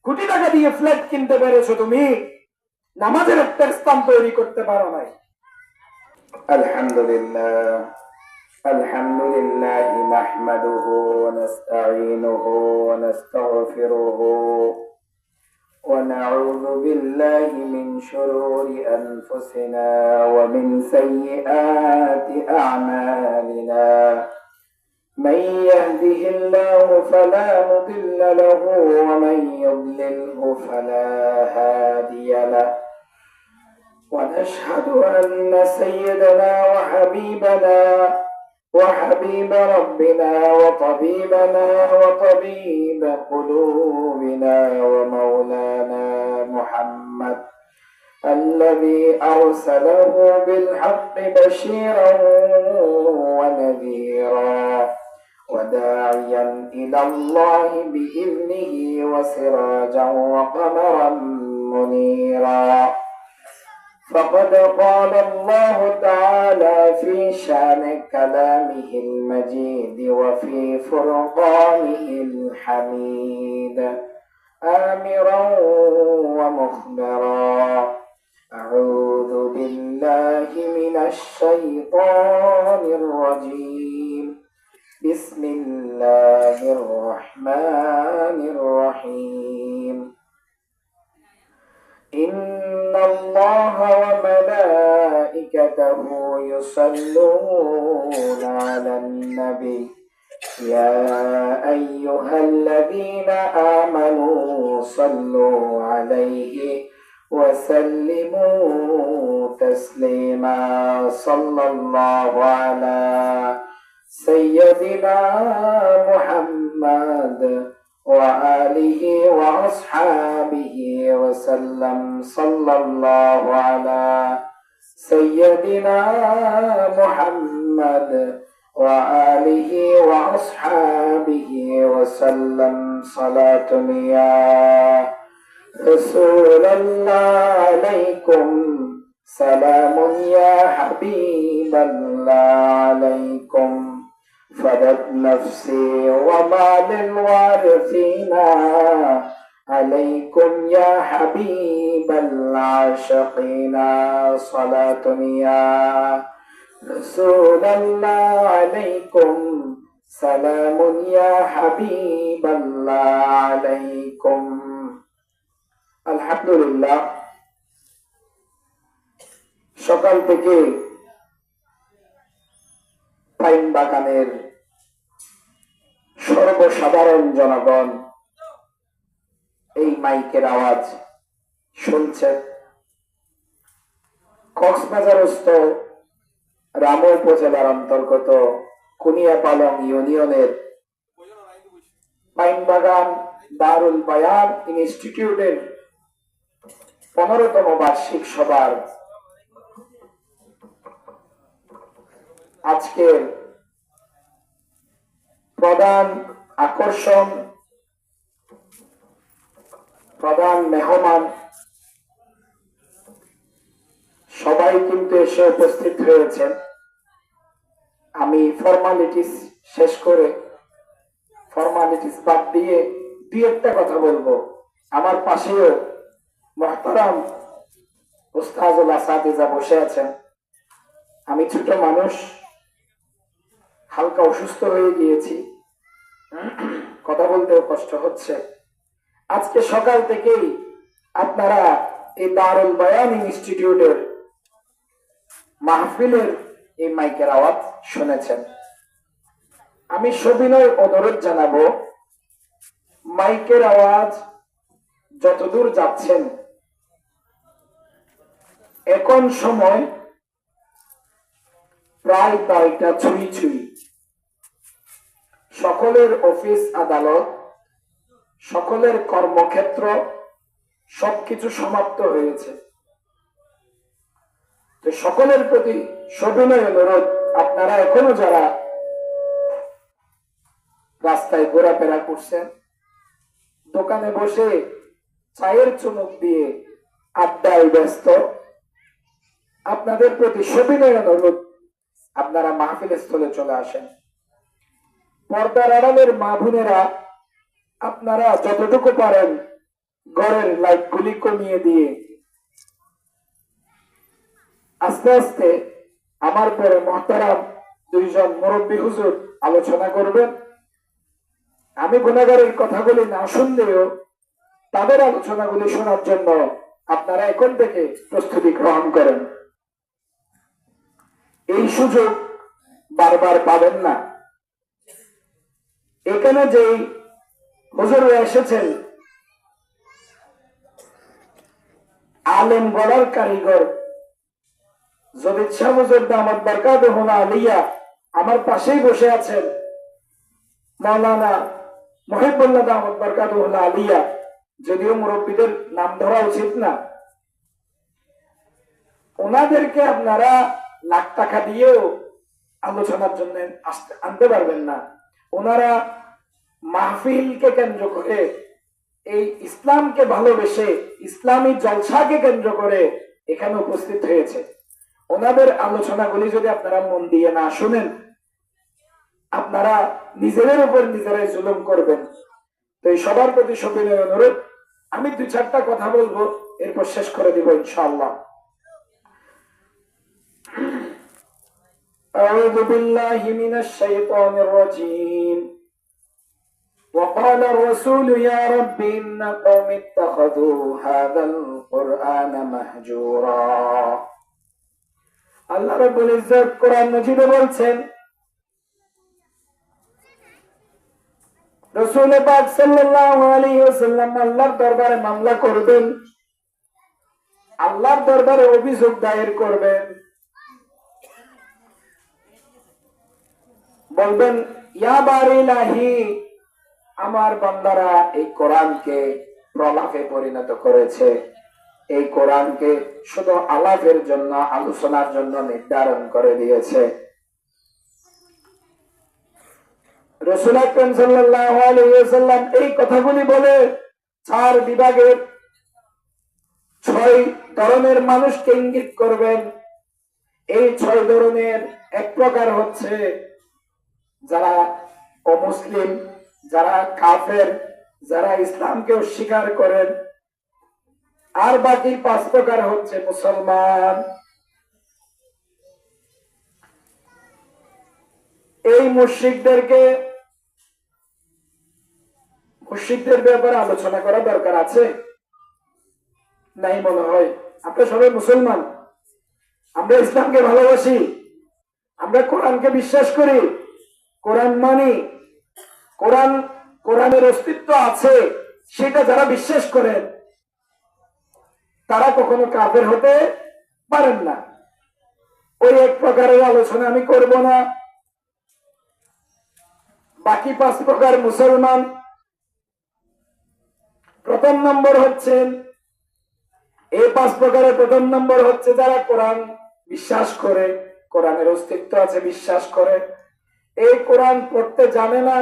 কোটি টাকা দিয়ে ফ্ল্যাট কিনতে পেরেছো, তুমি নামাজের একটা স্থান তৈরি করতে পারো নাই। আলহামদুলিল্লাহ আলহামদুলিল্লাহ নাহমাদুহু ওয়া নাস্তাঈনুহু ওয়া নাস্তাগফিরুহু ওয়া নাউযু বিল্লাহি মিন শুরুরি আনফুসিনা ওয়া মিন সাইয়্যাতি আ'মালিনা। من يهده الله فلا مضل له ومن يضلله فلا هادي له، ونشهد أن سيدنا وحبيبنا وحبيب ربنا وطبيبنا وطبيب قلوبنا ومولانا محمد الذي أرسله بالحق بشيرا ونذيرا وداعيا إلى الله بإذنه وسراجا وقمرا منيرا. فقد قال الله تعالى في شأن كلامه المجيد وفي فرقانه الحميد آمرا ومخبرا: أعوذ بالله من الشيطان الرجيم، بسم الله الرحمن الرحيم. إن الله وملائكته يصلون على النبي يا أيها الذين آمنوا صلوا عليه وسلموا تسليما. صلى الله على سيدنا محمد وآله وأصحابه وسلم. صلى الله على سيدنا محمد وآله وأصحابه وسلم. صلاة يا رسول الله عليكم، سلام يا حبيب الله عليكم، فدت نفسي وما للوارثين عليكم يا حبيب العاشقين. صلاة يا رسول الله عليكم، سلام يا حبيب الله عليكم. আলহামদুলিল্লাহ, সকাল থেকে পাইন বাগানের সর্বসাধারণ জনগণ এই মাইকের আওয়াজ শুনছে। কক্সবাজারস্থ রামু উপজেলার অন্তর্গত কুনিয়াপালং ইউনিয়নের পাইন বাগান দারুল বায়ান ইনস্টিটিউটের 15তম বার্ষিক সভার আজকের প্রধান আকর্ষণ, প্রধান মেহমান সবাই কিন্তু এসে উপস্থিত হয়েছেন। আমি ফর্মালিটিস শেষ করে, ফর্মালিটিস বাদ দিয়ে দুই একটা কথা বলবো। আমার পাশেও মুহতারাম উস্তাজুল আসাতিজা বসে আছেন। আমি ছোট মানুষ, হালকা অসুস্থ হয়ে গিয়েছি, কথা বলতেও কষ্ট হচ্ছে। আজকে সকাল থেকেই আপনারা এই দারুল বায়ান ইনস্টিটিউটের মাহফিলের এই মাইকের আওয়াজ শুনেছেন। আমি সবিনয় অনুরোধ জানাবো, মাইকের আওয়াজ যতদূর যাচ্ছেন, এখন সময় প্রায় 9টা ছুঁই ছুঁই। সকলের অফিস আদালত, সকলের কর্মক্ষেত্র সবকিছু সমাপ্ত হয়েছে। তো সকলের প্রতি সবিনয় অনুরোধ, আপনারা এখনো যারা রাস্তায় ঘোরাফেরা করছেন, দোকানে বসে চায়ের চুমুক দিয়ে আড্ডায় ব্যস্ত, আপনাদের প্রতি সবিনয় অনুরোধ, আপনারা মাহফিল স্থলে চলে আসেন। পর্দার আড়ালের মা বোনেরা, আপনারা যতটুকু পারেন ঘরের লাইট গুলি কমিয়ে দিয়ে আস্তে আস্তে আমার পরে মহতারাম দুইজন মুরব্বী হুজুর আলোচনা করবেন। আমি গুনাহগারের কথাগুলি না শুনলেও তাদের আলোচনাগুলি শোনার জন্য আপনারা এখন থেকে প্রস্তুতি গ্রহণ করেন। এই সুযোগ বারবার পাবেন না। এখানে যেই হুজুররা এসেছেন আলেম গড়ার কারিগর জবিদ শাহ হুজুর দামাত বরকাতুহু আলিয়া আমার পাশেই বসে আছেন। মাওলানা মুহিবুল্লাহ দামাত বরকাতুহু আলিয়া, যদিও মুরব্বীদের নাম ধরা উচিত না, ওনাদেরকে আপনারা লাখ টাকা দিয়েও আলোচনার জন্য আনতে পারবেন না। ওনারা মাহফিলকে কেন্দ্র করে, এই ইসলামকে ভালোবেসে ইসলামী জলসাকে কেন্দ্র করে এখানে উপস্থিত হয়েছে। ওনাদের আলোচনাগুলি যদি আপনারা মন দিয়ে না শুনেন, আপনারা নিজেদের উপর নিজেরাই জুলুম করবেন। তো এই সবার প্রতি সবিনয় অনুরোধ, আমি 2-4টা কথা বলবো, এরপর শেষ করে দিব ইনশাআল্লাহ। أعوذ بالله من الشيطان الرجيم وقال الرسول يا رب إن قوم اتخذوا هذا القرآن مهجورا। আল্লাহ রাব্বুল ইজ্জত কোরআন মাজিদে বলছেন, রাসূল পাক সাল্লাল্লাহু আলাইহি ওয়াসাল্লাম আল্লাহর দরবারে মামলা করবেন, আল্লাহর দরবারে অভিযোগ দায়ের করবেন। বলবেন, ইয়া বারিলাহি, আমার বান্দারা এই কোরআনকে প্রলাপে পরিণত করেছে, এই কোরআনকে শুধু আলাপের জন্য, আলোচনার জন্য নির্ধারণ করে দিয়েছে। রাসূল আকরাম সাল্লাল্লাহু আলাইহি ওয়াসাল্লাম এই কথাগুলি বলে 4 বিভাগের 6 ধরনের মানুষকে ইঙ্গিত করবেন। এই 6 ধরনের এক প্রকার হচ্ছে যারা অমুসলিম, যারা কাফের, যারা ইসলামকে অস্বীকার করেন, আর বাকি 5 প্রকার হচ্ছে মুসলমান। এই মুশরিকদের ব্যাপারে আলোচনা করা দরকার আছে নাই মনে হয়। আমরা সবাই মুসলমান, আমরা ইসলামকে ভালোবাসি, আমরা কোরআনকে বিশ্বাস করি, কোরআন মানি, কোরআনের অস্তিত্ব আছে সেটা যারা বিশ্বাস করেন তারা কখনো কাফের হতে পারেন না। ওই এক প্রকারের আলোচনা আমি করব না। বাকি 5 প্রকার মুসলমান। প্রথম নম্বর হচ্ছেন, এই 5 প্রকারের প্রথম নম্বর হচ্ছে যারা কোরআন বিশ্বাস করে, কোরআনের অস্তিত্ব আছে বিশ্বাস করে, এই কোরআন পড়তে জানে না,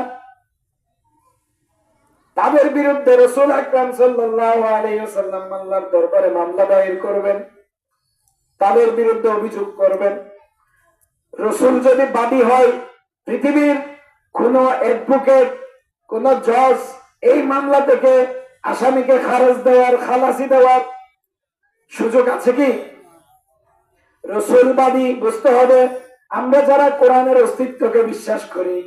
তাদের বিরুদ্ধে রাসূল আকরাম সাল্লাল্লাহু আলাইহি ওয়াসাল্লাম আল্লাহর দরবারে মামলা দায়ের করবেন, তাদের বিরুদ্ধে অভিযোগ করবেন। রাসূল যদি বাদী হয়, পৃথিবীর কোন অ্যাডভোকেট, কোন জজ এই মামলা থেকে আসামিকে খারিজ দেওয়ার, খালাসি দেওয়ার সুযোগ আছে কি? রাসূল বাদী। বুঝতে হবে, আমরা যারা কোরআনের অস্তিত্বকে বিশ্বাস করি,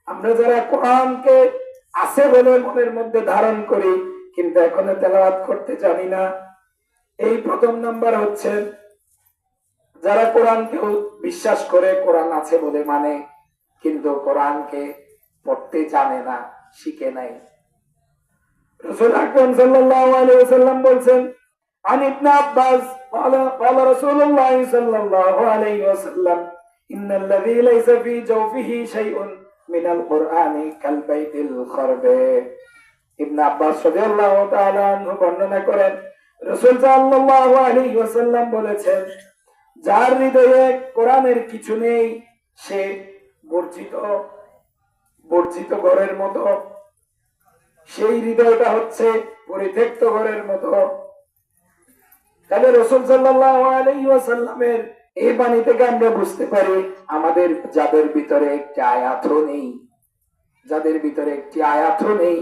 আমরা যারা কোরআনকে আছে বলে মনের মধ্যে ধারণ করি কিন্তু এখনো তেলাওয়াত করতে জানি না, এই প্রথম নাম্বার হচ্ছে যারা কোরআনকে বিশ্বাস করে, কোরআন আছে বলে মানে, কিন্তু কোরআনকে পড়তে জানে না, শিখে নাই। রাসূল আকরাম সাল্লাল্লাহু আলাইহি ওয়াসাল্লাম বলেন, আন ইবনে আব্বাস قال رسول الله صلى الله عليه وسلم ان الذي ليس في جوفه شيء من القرآن كالبيت الخرب। ইবনে আব্বাস রাদিয়াল্লাহু তাআলা আনহু বর্ণনা করেন, রাসূল সাল্লাল্লাহু আলাইহি ওয়াসাল্লাম বলেছেন, যার হৃদয়ে কোরআনের কিছু নেই সে বর্জিত ঘরের মতো, সেই হৃদয়টা হচ্ছে পরিত্যক্ত ঘরের মতো। তাহলে রাসূল সাল্লাল্লাহু আলাইহি ওয়াসাল্লামের এই বাণী থেকে আমরা বুঝতে পারি, আমাদের যাদের ভিতরে একটি আয়াতও নেই,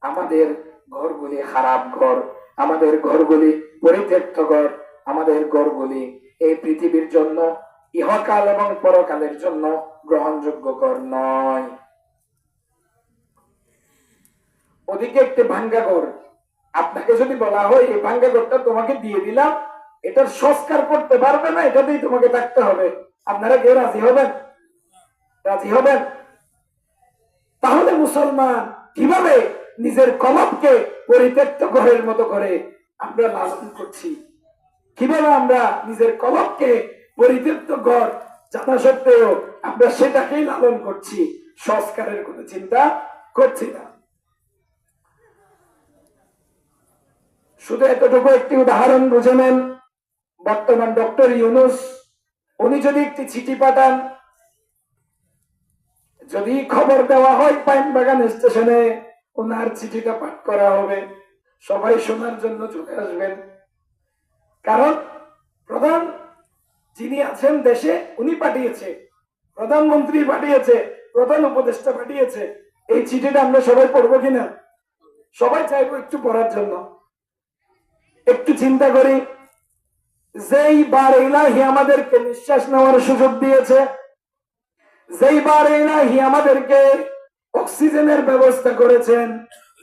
আমাদের ঘরগুলি খারাপ ঘর, আমাদের ঘরগুলি পরিত্যক্ত ঘর, আমাদের ঘরগুলি এই পৃথিবীর জন্য, ইহকাল এবং পরকালের জন্য গ্রহণযোগ্য ঘর নয়। ওদিকে একটি ভাঙ্গা ঘর, আপনাকে যদি বলা হয় এই ভাঙ্গা ঘরটা তোমাকে দিয়ে দিলাম, এটার সংস্কার করতে পারবে না, এটাতেই তোমাকে থাকতে হবে, আপনারা কেউ রাজি হবেন? রাজি হবেন? তাহলে মুসলমান কিভাবে নিজের কলবকে পরিত্যক্ত ঘরের মতো করে আমরা লালন করছি? কিভাবে আমরা নিজের কলবকে পরিত্যক্ত ঘর জানা সত্ত্বেও আমরা সেটাকেই লালন করছি, সংস্কারের কোনো চিন্তা করছি না। শুধু এতটুকু একটি উদাহরণ বুঝে নেন। বর্তমান ডক্টর ইউনূস, উনি যদি একটি চিঠি পাঠান, যদি খবর দেওয়া হয় পাইন বাগান স্টেশনে ওনার চিঠিটা পাঠ করা হবে, সবাই শোনার জন্য চলে আসবেন। কারণ প্রধান যিনি আছেন দেশে, উনি পাঠিয়েছে, প্রধানমন্ত্রী পাঠিয়েছে, প্রধান উপদেষ্টা পাঠিয়েছে। এই চিঠিটা আমরা সবাই পড়বো কিনা? সবাই চাইবো একটু পড়ার জন্য। একটু চিন্তা করি, যেই বার ইলাহি আমাদেরকে নিঃশ্বাস নেওয়ার সুযোগ দিয়েছে, যেই বার ইলাহি আমাদেরকে অক্সিজেনের ব্যবস্থা করেছেন,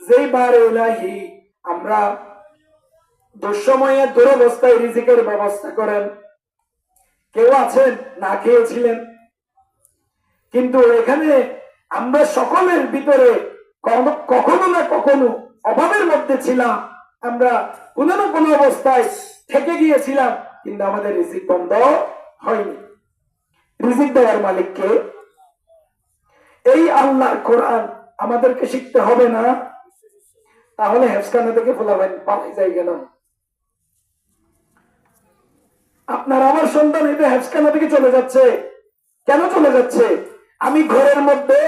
যেই বার ইলাহি আমরা দুঃসময়ে দুরবস্থায় রিজিকের ব্যবস্থা করেন, কেউ আছেন না খেয়েছিলেন? কিন্তু এখানে আমরা সকলের ভিতরে কখনো না কখনো অভাবের মধ্যে ছিলাম, আমরা কোনো না কোনো অবস্থায় থেকে গিয়েছিলাম, কিন্তু আমাদের রিজিক বন্ধ হয়নি। রিজিক দেওয়ার মালিককে, এই আল্লাহর কোরআন আমাদেরকে শিখতে হবে না? তাহলে হেফসখানা থেকে ফোলাবেন পালাই যায় কেন? আপনার আমার সন্তান এটা হেফসখানা থেকে চলে যাচ্ছে, কেন চলে যাচ্ছে? আমি ঘরের মধ্যে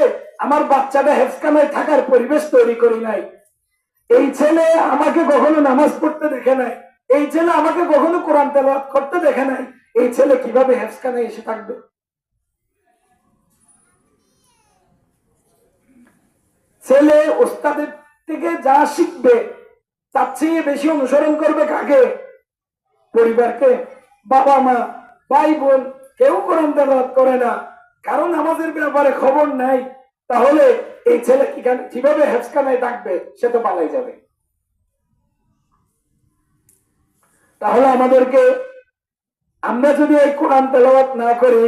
আমার বাচ্চাটা হেফসখানায় থাকার পরিবেশ তৈরি করি নাই। এই ছেলে আমাকে কখনো নামাজ পড়তে দেখে নাই, এই ছেলে আমাকে কখনো কোরআন তেলাওয়াত করতে দেখে নাই, এই ছেলে কিভাবে হেফসখানায় এসে থাকবে? ছেলে ওস্তাদের থেকে যা শিখবে তার চেয়ে বেশি অনুসরণ করবে কাকে? পরিবারকে। বাবা মা ভাই বোন কেউ কোরআন তেলাওয়াত করে না, কারণ আমাদের ব্যাপারে খবর নাই। তাহলে এই ছেলে কিভাবে হেফসখানায় থাকবে? সে তো পালাই যাবে। তাহলে আমাদেরকে, আমরা যদি এই কোরআন তেলাওয়াত না করি,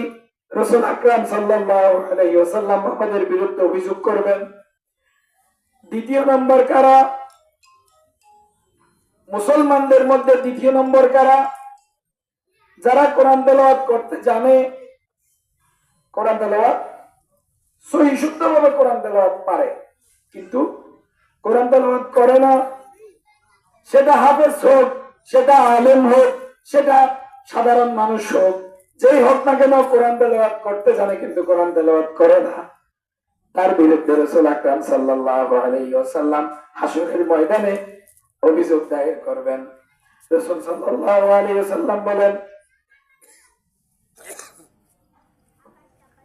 রাসূল আকরাম সাল্লাল্লাহু আলাইহি ওয়াসাল্লাম আমাদের বিরুদ্ধে অভিযোগ করবেন। দ্বিতীয় নম্বর কারা? মুসলমানদের মধ্যে দ্বিতীয় নম্বর কারা? যারা কোরআন তেলাওয়াত করতে জানে, কোরআন তেলাওয়াত সহি শুদ্ধভাবে কোরআন তেলাওয়াত পারে, কিন্তু কোরআন তেলাওয়াত করে না। সেটা হাফেজ হোক, সেটা আলেম হোক, সেটা সাধারণ মানুষ হোক, যেই হোক না কেন কোরআন তেলাওয়াত করতে জানে কিন্তু কোরআন তেলাওয়াত করে না। তার বিরুদ্ধে রাসূল আকরাম সাল্লাল্লাহু আলাইহি ওয়াসাল্লাম হাসরের ময়দানে অভিযোগ দায়ের করবেন। রাসূল সাল্লাল্লাহু আলাইহি ওয়াসাল্লাম বলেন,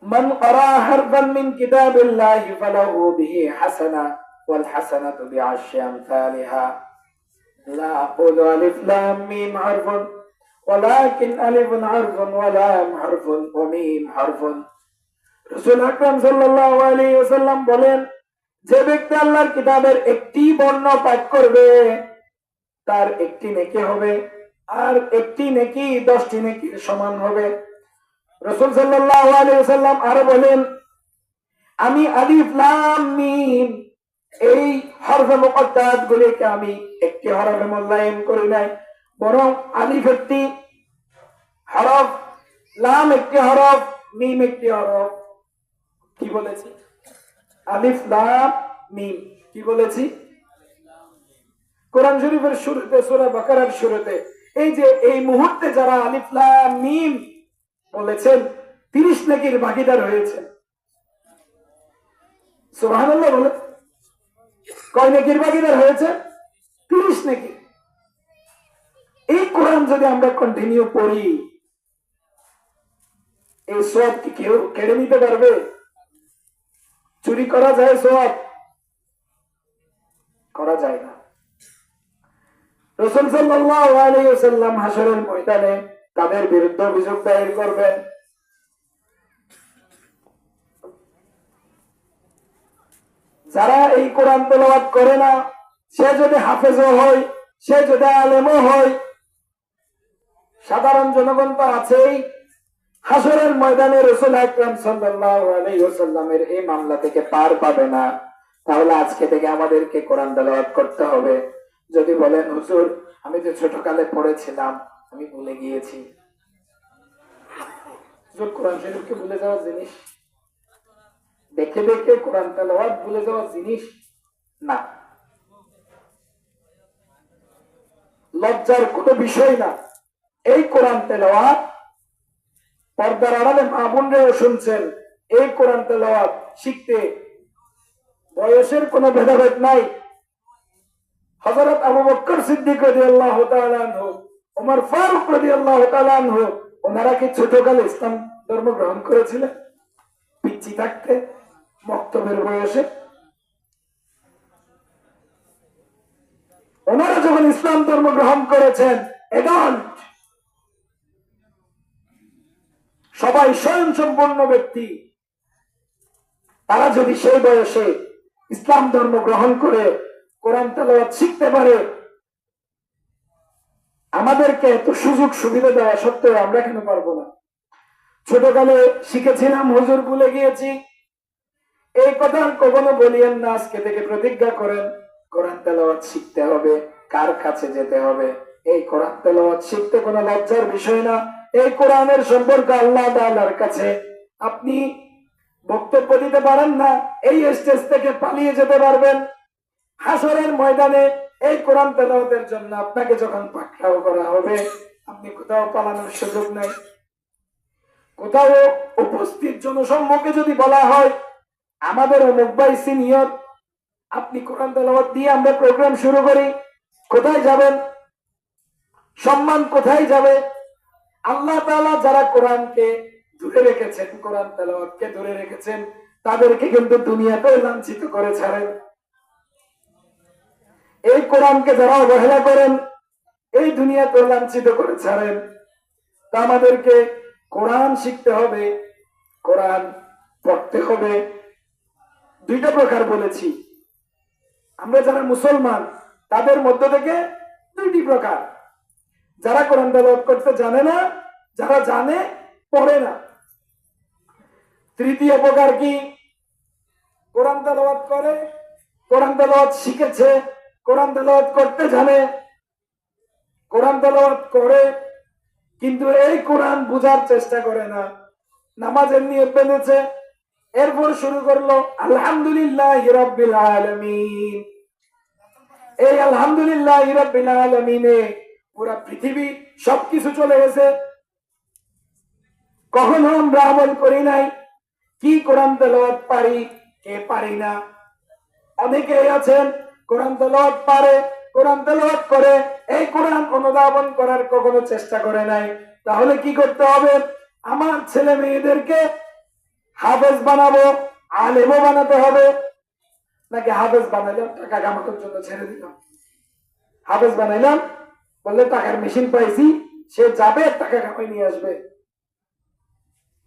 মান ক্বারা হারফান মিন কিতাবিল্লাহি ফালাহু বিহি হাসানা ওয়াল হাসানাতু বিআশরি আমসালিহা লা আকুলু আলিফ লাম মিম হারফুন ওয়ালাকিন আলিফুন হারফুন ওয়া লাম হারফুন ওয়া মিম হারফুন। রাসূল আকরাম সাল্লাল্লাহু আলাইহি ওয়াসাল্লাম বলেন, যে ব্যক্তি আল্লাহর কিতাবের একটি বর্ণ পাঠ করবে তার একটি নেকি হবে, আর একটি নেকি 10টি নেকির সমান হবে। রাসূল সাল্লাল্লাহু আলাইহি ওয়াসাল্লাম আরো বলেন, আমি আলিফ লাম মিম এই হরফে মুকদ্দারাত গুলিকে আমি একটি হরফে মূল্যায়ন করি নাই, বরং আলিফ একটি হরফ, লাম একটি হরফ, মিম একটি হরফ। কি বলেছি? আলিফ লাম মিম। কি বলেছি? কোরআন শরীফের শুরুতে, সূরা বাকারার শুরুতে, এই যে এই মুহূর্তে যারা আলিফ লাম মিম বলেছেন 30 নেকির ভাগীদার হয়েছে। সুবহানাল্লাহ বলে। কয় নেকির ভাগীদার হয়েছে? 30 নেকি। এই কোরআন যদি আমরা কন্টিনিউ পড়ি, এই সওয়াব কি কেউ কেড়ে নিতে পারবে? চুরি করা যায় সওয়াব? করা যায় না। রাসূল সাল্লাল্লাহু আলাইহি ওয়াসাল্লাম হাসরের ময়দানে তাদের বিরুদ্ধে অভিযোগ দায়ের করবেন। যারা এই কোরআন তেলাওয়াত করে না, সে যদি হাফেজও হয়, সে যদি আলেমও হয়, সাধারণ জনগণ তো আছেই, হাসরের ময়দানে রাসূল আকরাম সাল্লাল্লাহু আলাইহি ওয়াসাল্লামের এই মামলা থেকে পার পাবে না। তাহলে আজকে থেকে আমাদেরকে কোরআন তেলাওয়াত করতে হবে। যদি বলেন হুজুর আমি তো ছোটকালে পড়েছিলাম, আমি ভুলে গিয়েছি, হুজুর কোরআন শরীফকে ভুলে যাওয়ার জিনিস, দেখে দেখে কোরআন তেলাওয়াত ভুলে যাওয়ার জিনিস না, লজ্জার কোনো বিষয় না। এই কোরআন তেলাওয়াত পর্দার আড়ালে মা বোনরাও শুনছেন, এই কোরআন তেলাওয়াত শিখতে বয়সের কোনো ভেদাভেদ নাই। হযরত আবু বকর সিদ্দিক রাদিয়াল্লাহু তাআলা আনহু, ওমর ফারুক রাদিয়াল্লাহু তাআলা আনহু, ওনারা কি ছোটকালে ইসলাম ধর্ম গ্রহণ করেছিলেন? পিচ্চি থাকতে, মক্তবের বয়সে? ওনারা যখন ইসলাম ধর্ম গ্রহণ করেছেন, এডাল্ট, সবাই স্বয়ং সম্পন্ন ব্যক্তি, তারা যদি সেই বয়সে ইসলাম ধর্ম গ্রহণ করে কোরআন তেলাওয়াত শিখতে পারে, আমাদেরকে এত সুযোগ সুবিধা দেওয়া সত্ত্বেও আমরা কেন পারবো না? ছোটকালে শিখেছিলাম হুজুর ভুলে গিয়েছি, এই কথা কখনো বলিয়েন না। আজকে থেকে প্রতিজ্ঞা করেন কোরআন তেলাওয়াত শিখতে হবে। কার কাছে যেতে হবে? এই কোরআন তেলাওয়াত শিখতে কোনো লজ্জার বিষয় না। এই কোরআনের সম্পর্ক আল্লাহ তাআলার কাছে। আপনি বক্তব্য দিতে পারেন না, এই স্টেজ থেকে পালিয়ে যেতে পারবেন। হাসরের ময়দানে এই কোরআন তেলাওয়াতের জন্য আপনাকে যখন পাকড়াও করা হবে, আপনি কোথাও পালানোর সুযোগ নাই। কোথাও উপস্থিত জনসম্মুখে যদি বলা হয় আমাদের অমুক ভাই সিনিয়র, আপনি কোরআন তেলাওয়াত দিয়ে আমরা প্রোগ্রাম শুরু করি, কোথায় যাবেন? সম্মান কোথায় যাবে? আল্লাহ তাআলা যারা কোরআনকে ধরে রেখেছেন, কোরআন তেলাওয়াতকে ধরে রেখেছেন, তাদেরকে কিন্তু দুনিয়াতে লাঞ্ছিত করে ছাড়েন। এই কোরআনকে যারা অবহেলা করেন, এই দুনিয়াতে লাঞ্ছিত করে ছাড়েন। তা আমাদেরকে কোরআন শিখতে হবে, কোরআন পড়তে হবে। দুইটা প্রকার বলেছি, আমরা যারা মুসলমান তাদের মধ্য থেকে দুইটি প্রকার, যারা কোরআন তেলাওয়াত করতে জানে না, যারা জানে পড়ে না। তৃতীয় প্রকার কি? কোরআন তেলাওয়াত করে, কোরআন তেলাওয়াত শিখেছে, কোরআন তেলাওয়াত করতে জানে, কোরআন তেলাওয়াত করে, কিন্তু এই কোরআন বোঝার চেষ্টা করে না। নামাজের নিয়ত বেঁধেছে, এরপর শুরু করলো আলহামদুলিল্লাহি রাব্বিল আলামিন। এই আলহামদুলিল্লাহি রাব্বিল আলামিনে পুরা পৃথিবী সবকিছু চলে গেছে। কখনো আমরা আমল করি নাই। কি কোরআন তেলাওয়াত পারি, কে পারি না? অনেকে আছেন কোরআন তেলাওয়াত পারে, কোরআন তেলাওয়াত করে, এই কোরআন অনুধাবন করার কখনো চেষ্টা করে নাই। তাহলে কি করতে হবে? আমার ছেলে মেয়েদেরকে হাফেজ বানাবো, আলেমও বানাতে হবে। নাকি হাফেজ বানাইলাম, টাকা কামানোর জন্য ছেড়ে দিলাম, হাফেজ বানাইলাম বললে টাকার মেশিন পাইছি, সে যাবে টাকা কামাই নিয়ে আসবে।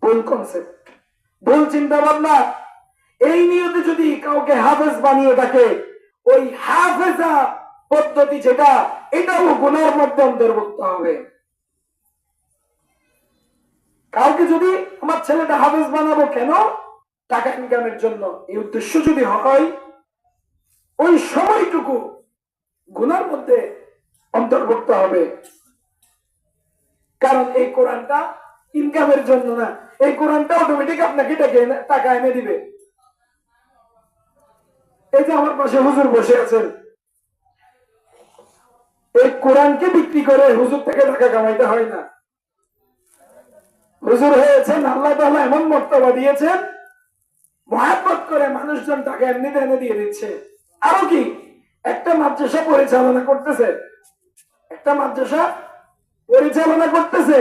ভুল কনসেপ্ট, ভুল চিন্তা ভাবনা। এই নিয়তে যদি কাউকে হাফেজ বানিয়ে থাকে, ওই হাফেজা পদ্ধতি যেটা, এটাও গুনার মধ্যে অন্তর্ভুক্ত হবে। কাউকে যদি আমার ছেলেটা হাফেজ বানাবো কেন? টাকা ইনকামের জন্য, এই উদ্দেশ্য যদি হয়, ওই সময়টুকু গুনার মধ্যে অন্তর্ভুক্ত হবে। কারণ এই কোরআনটা ইনকামের জন্য না, এই কোরআনটা অটোমেটিক আপনাকে টাকা এনে দিবে। এই যে আমার পাশে হুজুর বসে আছেন, এই কোরআনকে বিক্রি করে হুজুর থেকে টাকা কামাইতে হয় না। হুজুর হয়েছেন, আল্লাহ তাআলা এমন মর্তবা দিয়েছেন, মহাব্বত করে মানুষজন টাকা এমনিতে এনে দিয়ে দিচ্ছে। আরো কি, একটা মাদ্রাসা পরিচালনা করতেছে, একটা মাদ্রাসা পরিচালনা করতেছে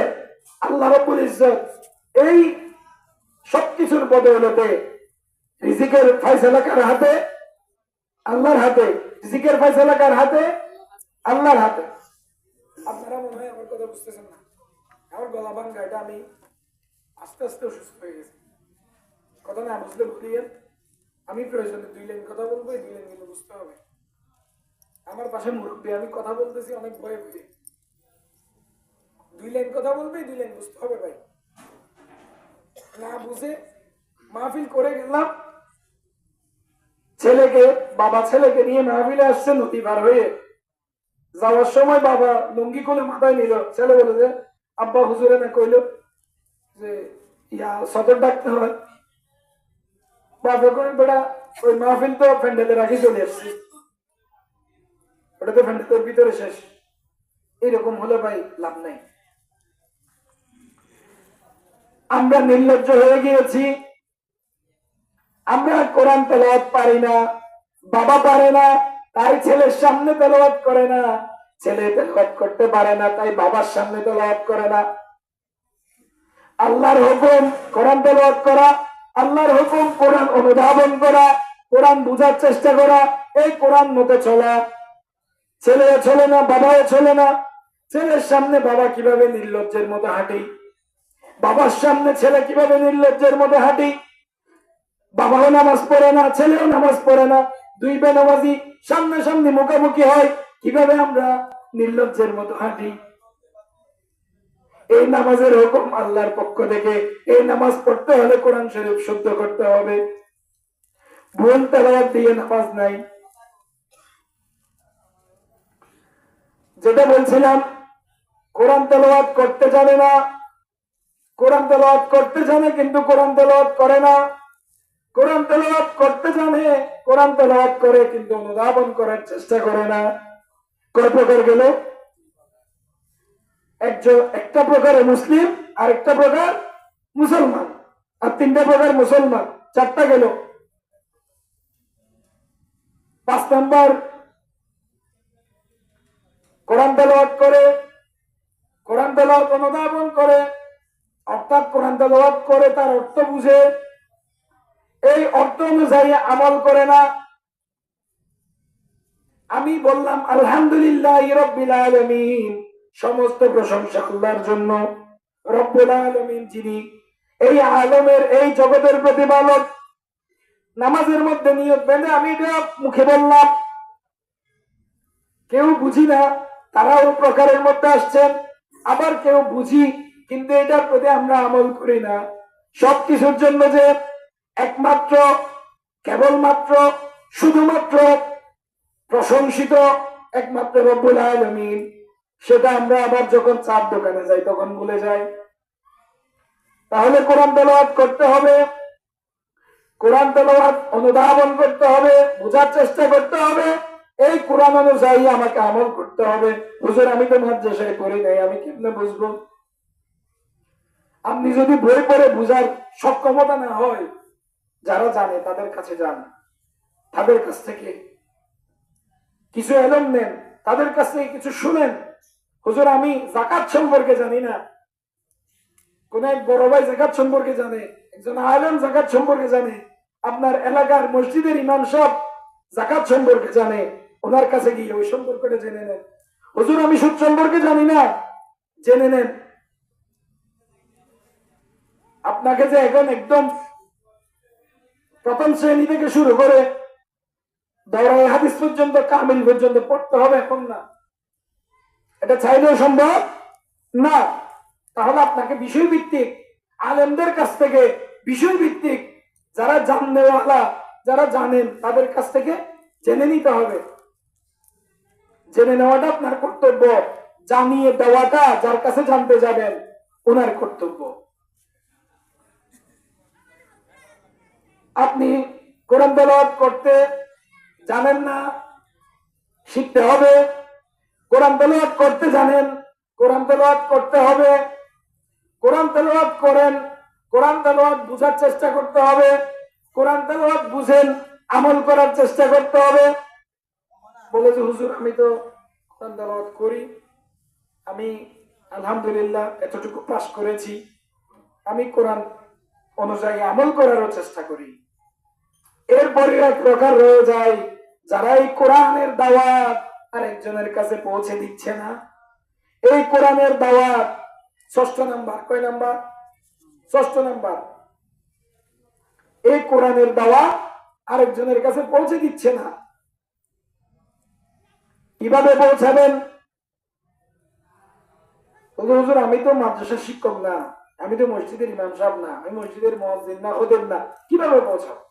আল্লাহ রাব্বুল ইজ্জত। এই সবকিছুর বদৌলতে রিজিকের ফয়সালা কার হাতে? আল্লাহর হাতে। রিজিকের ফয়সালা কার হাতে? আল্লাহর হাতে। মনে হয় আমার কথা বুঝতেছেন না, আমার গলা ভাঙ্গা, এটা আমি আস্তে আস্তে অসুস্থ হয়ে গেছি। কথা না বুঝলে বলিয়েন, আমি প্রয়োজনে 2 লাইন কথা বলবো, এই 2 লাইন কিন্তু বুঝতে হবে। আমার পাশে মুরব্বী, আমি কথা বলতেছি অনেক ভয়ে ভয়ে, 2 লাইন কথা বলবে, 2 লাইন বুঝতে হবে ভাই। না বুঝে মাহফিল করে গেলাম, বাবা ছেলেকে নিয়ে মাহফিলে আসছে, নদী পার হয়ে যাওয়ার সময় বাবা লুঙ্গি খুলে মাথায় নিল, ছেলে বলে যে আব্বা হুজুরে না কইল যে সদর ডাকতে হয়। বাবা কই বেটা, ওই মাহফিল তো প্যান্ডেলে রাখি চলে আসছি, ওটা তো প্যান্ডেলের ভিতরে শেষ। এরকম হলে ভাই লাভ নাই। আমরা নির্লজ্জ হয়ে গিয়েছি, আমরা কোরআন তেলাওয়াত পারি না, বাবা পারে না তাই ছেলের সামনে তেলাওয়াত করে না, ছেলে তেলাওয়াত করতে পারে না তাই বাবার সামনে তেলাওয়াত করে না। আল্লাহর হুকুম কোরআন তেলাওয়াত করা, আল্লাহর হুকুম কোরআন অনুধাবন করা, কোরআন বুঝার চেষ্টা করা, এই কোরআন মতো চলা। ছেলেও চলে না, বাবাও চলে না। ছেলের সামনে বাবা কিভাবে নির্লজ্জের মতো হাঁটি, বাবার সামনে ছেলে কিভাবে নির্লজ্জের মতো হাঁটি। বাবাও নামাজ পড়ে না, ছেলেও নামাজ পড়ে না, 2 বেনামাজি সামনাসামনি মুখোমুখি হয়, কিভাবে আমরা নির্লজ্জের মতো হাঁটি। এই নামাজের হুকুম আল্লাহর পক্ষ থেকে, এই নামাজ পড়তে হলে কোরআন শরীফ শুদ্ধ করতে হবে। ভুল তেলাওয়াত দিয়ে নামাজ নাই। যেটা বলছিলাম, কোরআন তেলাওয়াত করতে জানে না, কোরআন তেলাওয়াত করতে জানে কিন্তু কোরআন তেলাওয়াত করে না, কোরআন তেলাওয়াত করতে জানে, কোরআন তেলাওয়াত করে কিন্তু অনুধাবন করার চেষ্টা করে না। কয় প্রকার গেল? একটা প্রকারে মুসলিম, আরেকটা প্রকার মুসলমান, আর 3টা প্রকার মুসলমান, 4টা গেল। 5 নাম্বার, কোরআন তেলাওয়াত করে, কোরআন তেলাওয়াত অনুধাবন করে, অর্থাৎ কোরআন তেলাওয়াত করে তার অর্থ বুঝে, এই অর্থ অনুযায়ী আমল করে না। আমি বললাম আলহামদুলিল্লাহ রাব্বিল আলামিন, সমস্ত প্রশংসা আল্লাহর জন্য। রব্বুল আলামিন যিনি এই আলমের, এই জগতের প্রতিপালক। নামাজের মধ্যে নিয়ত বেঁধে আমি এটা মুখে বললাম, কেউ বুঝি না তারাও প্রকারের মধ্যে আসছেন, আবার কেউ বুঝি কিন্তু এটার প্রতি আমরা আমল করি না। সবকিছুর জন্য যে একমাত্র, কেবলমাত্র, শুধুমাত্র প্রশংসিত একমাত্র রব্বুল আলামিন, সেটা আমরা আবার যখন চার দোকানে যাই তখন ভুলে যাই। তাহলে কোরআন তেলাওয়াত করতে হবে, কোরআন তেলাওয়াত অনুধাবন করতে হবে, বোঝার চেষ্টা করতে হবে, এই কোরআন অনুযায়ী আমাকে আমল করতে হবে। হুজুর আমি তো মাদ্রাসায় পড়ি নাই, আমি কেমনে বুঝবো? আপনি যদি বই পড়ে বুঝার সক্ষমতা না হয়, যারা জানে তাদের কাছে যান, তাদের কাছ থেকে কিছু এলম নেন, তাদের কাছ থেকে কিছু শুনেন। হুজুর আমি যাকাত সম্পর্কে জানি না, কোন এক বড় ভাই যাকাত সম্পর্কে জানে, একজন আলেম যাকাত সম্পর্কে জানে, আপনার এলাকার মসজিদের ইমাম সাহেব যাকাত সম্পর্কে জানে, ওনার কাছে গিয়ে ওই সম্পর্কটা জেনে নেন। হুজুর আমি সুদ সম্পর্কে জানি না, জেনে নেন। আপনাকে যে এখন একদম প্রথম শ্রেণী থেকে শুরু করে দাওরায়ে হাদিস পর্যন্ত, কামিল পর্যন্ত পড়তে হবে এখন না, এটা চাইলেও সম্ভব না। তাহলে আপনাকে বিষয়ভিত্তিক আলেমদের কাছ থেকে, বিষয়ভিত্তিক যারা জাননেওয়ালা, যারা জানেন তাদের কাছ থেকে জেনে নিতে হবে। জেনে নেওয়াটা আপনার কর্তব্য, জানিয়ে দেওয়াটা যার কাছে জানতে যাবেন ওনার কর্তব্য। আপনি কোরআন তেলাওয়াত করতে জানেন না, শিখতে হবে। কোরআন তেলাওয়াত করতে জানেন, কোরআন তেলাওয়াত করতে হবে। কোরআন তেলাওয়াত করেন, কোরআন তেলাওয়াত বুঝার চেষ্টা করতে হবে। কোরআন তেলাওয়াত বুঝেন, আমল করার চেষ্টা করতে হবে। বলে যে হুজুর আমি তো কোরআন তেলাওয়াত করি, আমি আলহামদুলিল্লাহ এতটুকু পাস করেছি, আমি কোরআন অনুযায়ী আমল করারও চেষ্টা করি। এরপরে এক প্রকার রয়ে যায় যারা এই কোরআনের দাওয়াত আরেকজনের কাছে পৌঁছে দিচ্ছে না, এই কোরআনের দাওয়াত 6 নাম্বার। কয় নাম্বার? 6 নাম্বার। এই কোরআনের দাওয়াত আরেকজনের কাছে পৌঁছে দিচ্ছে না। কিভাবে পৌঁছাবেন? হুজুর আমি তো মাদ্রাসার শিক্ষক না, আমি তো মসজিদের ইমাম সাহেব না, আমি মসজিদের মুয়াজ্জিন না, খতিব না, কিভাবে পৌঁছাবো?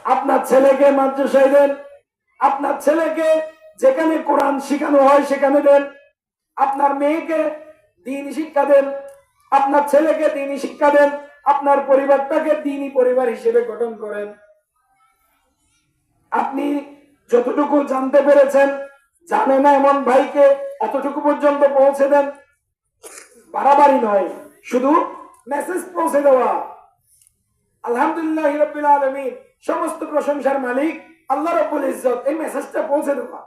আপনার ছেলেকে মাদ্রাসায় দেন, আপনার ছেলেকে যেখানে কোরআন শেখানো হয় সেখানে দেন, আপনার মেয়েকে দ্বীনি শিক্ষা দেন, আপনার ছেলেকে দ্বীনি শিক্ষা দেন, আপনার পরিবারটাকে দ্বীনি পরিবার হিসেবে গঠন করেন। আপনি যতটুকু জানতে পেরেছেন, জানে না এমন ভাইকে এতটুকু পর্যন্ত পৌঁছে দেন। বাড়াবাড়ি নয়, শুধু মেসেজ পৌঁছে দেওয়া। আলহামদুলিল্লাহ রাব্বিল আলামিন, সমস্ত প্রশংসার মালিক আল্লাহ রাব্বুল ইজ্জত, এই মেসেজটা পৌঁছে দেওয়া।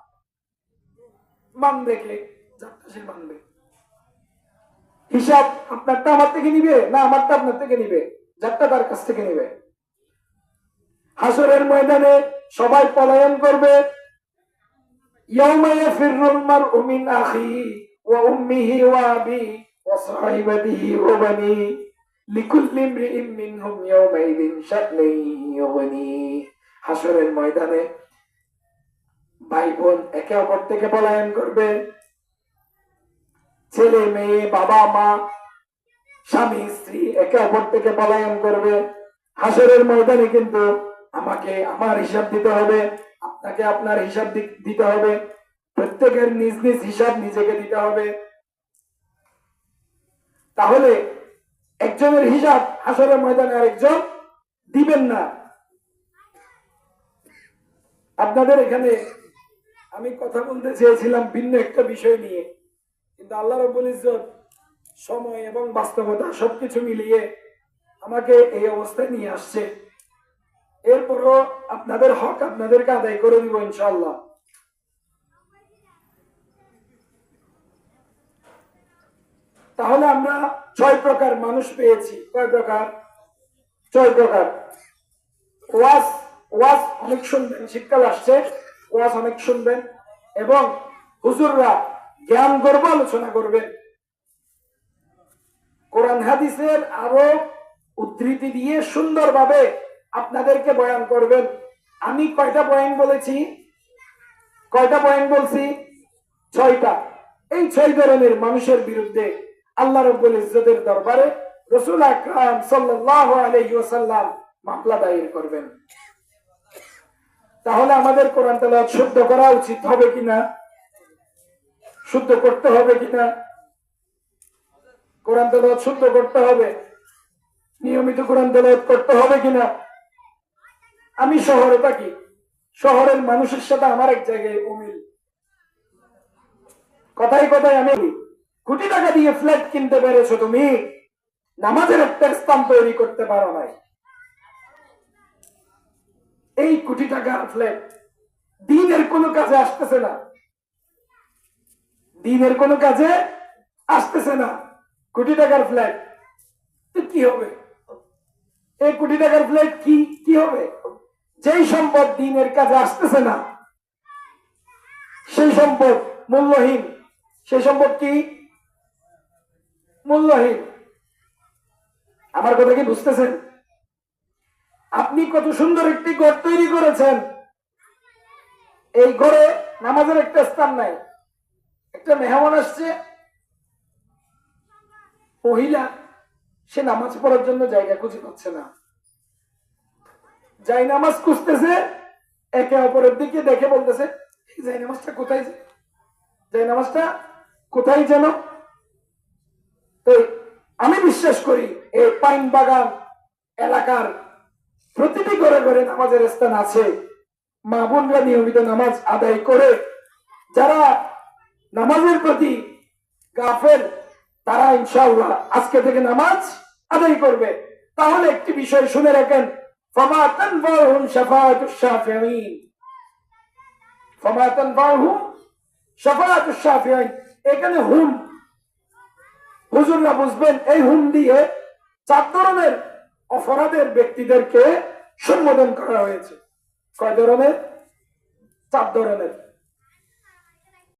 মানবে কে? যারটা সে মানবে। হিসাব আপনারটা আমার থেকে নিবে না আমারটা আপনার থেকে নিবে? যারটা তার কাছ থেকে নিবে। হাসরের ময়দানে সবাই পলায়ন করবে। ইয়াউমা ইয়াফিরুল মারউ মিন আখিহি ওয়া উম্মিহি ওয়া আবিহি ওয়া সাহিবাতিহি ওয়া বানিহি লিকুল্লি ইমরিইন মিনহুম ইয়াউমাইযিন শা'নুন ইউগনি। হাসরের ময়দানে ভাই বোন একে অপর থেকে পলায়ন করবে। ছেলে মেয়ে, বাবা মা, স্বামী স্ত্রী একে অপর থেকে পলায়ন করবে। হাসরের ময়দানে কিন্তু আমাকে আমার হিসাব দিতে হবে, আপনাকে আপনার হিসাব দিতে হবে। প্রত্যেকের নিজ নিজ হিসাব নিজেকে দিতে হবে। তাহলে একজনের হিসাব হাসরের ময়দানে আরেকজন দিবেন না। আপনাদের এখানে আমি কথা বলতে চেয়েছিলাম ভিন্ন একটা বিষয় নিয়ে, কিন্তু আল্লাহ রাব্বুল ইজ্জত সময় এবং বাস্তবতা সবকিছু মিলিয়ে আমাকে এই অবস্থায় নিয়ে আসছে। এরপরও আপনাদের হক আপনাদেরকে আদায় করে দিব ইনশাআল্লাহ। তাহলে আমরা 6 প্রকার মানুষ পেয়েছি। কয় প্রকার? 6 প্রকার। ওয়াজ অনেক শুনবেন, শীতকাল আসছে, ওয়াজ অনেক শুনবেন এবং হুজুররা জ্ঞান গর্ব আলোচনা করবেন। কোরআন হাদিসের আরো উদ্ধৃতি দিয়ে সুন্দরভাবে আপনাদেরকে বয়ান করবেন। আমি কয়টা পয়েন্ট বলেছি? কয়টা পয়েন্ট বলছি? 6টা। এই 6 ধরনের মানুষের বিরুদ্ধে আল্লাহ রাব্বুল ইজ্জতের দরবারে রাসূল আকরাম সাল্লাল্লাহু আলাইহি ওয়াসাল্লাম মামলা দায়ের করবেন। তাহলে আমাদের কোরআন তেলাওয়াত শুদ্ধ করা উচিত হবে কিনা? শুদ্ধ করতে হবে কিনা? কোরআন তেলাওয়াত শুদ্ধ করতে হবে, নিয়মিত কোরআন তেলাওয়াত করতে হবে কিনা? আমি শহরে থাকি, শহরের মানুষের সাথে আমার এক জায়গায় অমিল। কথায় কথায় আমি কোটি টাকা দিয়ে ফ্ল্যাট কিনতে পেরেছো, তুমি নামাজের একটা স্থান তৈরি করতে পারো নাই। এই কোটি টাকার ফ্ল্যাট দিনের কোনো কাজে আসতেছে না, দিনের কোনো কাজে আসতেছে না। কোটি টাকার ফ্ল্যাট কি হবে? এই কোটি টাকার ফ্ল্যাট কি হবে? যেই সম্পদ দিনের কাজে আসতেছে না, সেই সম্পদ মূল্যহীন। সেই সম্পদ কি? মূল্যহীন। আমার কথা কি বুঝতেছেন? আপনি কত সুন্দর একটি ঘর তৈরি করেছেন, এই ঘরে নামাজের একটা স্থান নাই। একটা মেহমান আসছে, মহিলা, সে নামাজ পড়ার জন্য জায়গা খুঁজে পাচ্ছে না, যাই নামাজ খুঁজতেছে, একে অপরের দিকে দেখে বলতেছে যাই নামাজটা কোথায়, যাই নামাজটা কোথায় যেন। তো আমি বিশ্বাস করি এই পাইন বাগান এলাকার প্রতিটি ঘরে ঘরে নামাজের স্থান আছে। মা বোনরা নিয়মিত নামাজ আদায় করে, যারা নামাজের প্রতি গাফেল তারা ইনশাআল্লাহ আজকে থেকে নামাজ আদায় করবে। তাহলে একটি বিষয় শুনে রাখেন, ফামা তানফাউহুম শাফাআতুশ শাফিঈন। ফামা তানফাউহুম শাফাআতুশ শাফিঈন, এখানে হুম হুজুররা বুঝবেন, এই হুম দিয়ে 4 ধরনের অপরাধের ব্যক্তিদেরকে সম্বোধন করা হয়েছে। কয় ধরনের? 4 ধরনের।